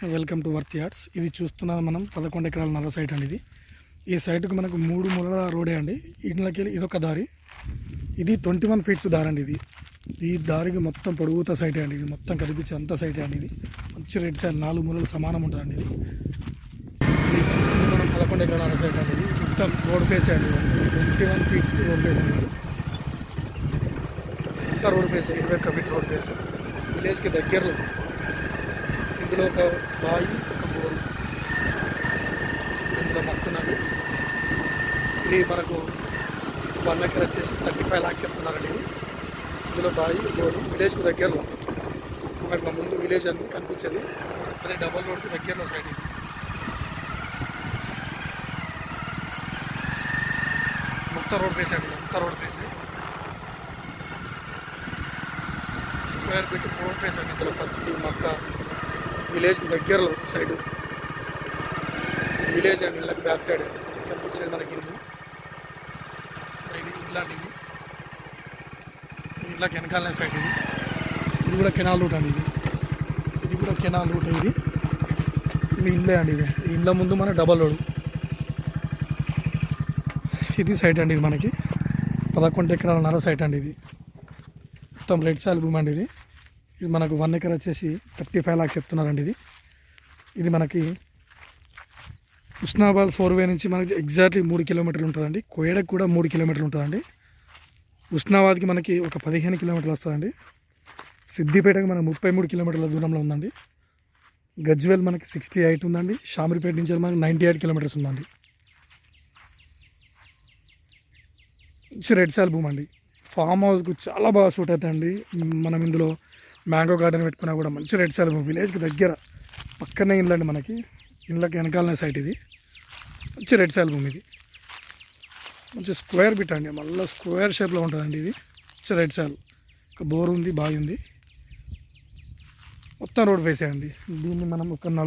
Welcome to worth yards. ఇది చూస్తున్నాం మనం 11 ఎకరాల నల్ల సైట్ అండి. ఈ సైట్కు మనకు 3 మూలల రోడే అండి. ఇంట్లోకి వెళ్ళి ఇదొక దారి, ఇది 21 ఫీట్స్ దారి అండి. ఈ దారికి మొత్తం పొడుగుతా సైటే అండి. ఇది మొత్తం కనిపించే అంత సైటే అండి. ఇది మంచి రెడ్ సైడ్ 4 మూలలు సమానం ఉంటుందండి. ఇది చూస్తుంది మనం 11 ఎకరాల నల్ల సైట్ అండి. ఇది మొత్తం రోడ్ ఫేసే అండి. 21 ఫీట్స్ రోడ్ ఫేస్ అండి. అంతా రోడ్ ఫేసే, 21 ఫీట్ రోడ్ ఫేస్. విలేజ్కి దగ్గరలో ఇందులో ఒక బాయి, ఒక బోరు, ఇందులో మక్కున్నాడు. ఇది మనకు 1 ఎకర్ వచ్చేసి 35 lakhs చెప్తున్నారండి. ఇందులో బాయి, బోరు విలేజ్కు దగ్గరలో మనకు ముందు విలేజ్ అని కనిపించేది, అదే డబల్ రోడ్కి దగ్గరలో సైడ్. ఇది మొత్తం రోడ్ ఫేస్ అండి. అంతా రోడ్ ఫేసే, స్క్వేర్ ఫీట్ రోడ్ ఫేస్ అండి. ఇందులో పత్తి, మక్క, విలేజ్కి దగ్గరలో సైడ్ విలేజ్ అండి. ఇళ్ళకి బ్యాక్ సైడ్ కనిపించేది మనకి ఇల్లు. ఇది ఇల్లు అండి. ఇది ఇళ్ళకి వెనకాలనే సైడ్. ఇది కూడా కెనాల్ రూట్ అండి. ఇది కూడా కెనాల్ రూట్. ఇది ఇల్లే అండి. ఇది ఇళ్ళ ముందు మన డబల్ రోడ్. ఇది సైట్ అండి. ఇది మనకి 11 ఎకరాల నర సైట్ అండి. ఇది మొత్తం రెడ్ సాయిల్ భూమి అండి. ఇది మనకు 1 ఎకర్ వచ్చేసి 35 lakhs చెప్తున్నారండి. ఇది మనకి హుస్నాబాద్ 4 వే నుంచి మనకి ఎగ్జాక్ట్లీ 3 కిలోమీటర్లు ఉంటుందండి. కోయడకు కూడా 3 కిలోమీటర్లు ఉంటుందండి. హుస్నాబాద్కి మనకి ఒక 15 కిలోమీటర్లు వస్తుందండి. సిద్దిపేటకి మనకు 33 కిలోమీటర్ల దూరంలో ఉందండి. గజ్వేల్ మనకి 68 ఉందండి. షామీర్పేట నుంచి మనకి 98 కిలోమీటర్స్ ఉందండి. రెడ్ సాయిల్ భూమి అండి. ఫామ్ హౌస్కు చాలా బాగా సూట్ అవుతాయండి. మనం ఇందులో మ్యాంగో గార్డెన్ పెట్టుకున్నా కూడా మంచి రెడ్ సాయిల్ భూమి. విలేజ్కి దగ్గర పక్కనే ఇల్లు అండి. మనకి ఇళ్ళకి వెనకాలనే సైట్. ఇది మంచి రెడ్ సాయిల్ భూమి. ఇది మంచి స్క్వేర్ బిట్ అండి. మళ్ళీ స్క్వేర్ షేప్లో ఉంటుందండి. ఇది మంచి రెడ్ సాయిల్. ఒక బోర్ ఉంది, బావి ఉంది, మొత్తం రోడ్ వేసేయండి. దీన్ని మనం ఒక 4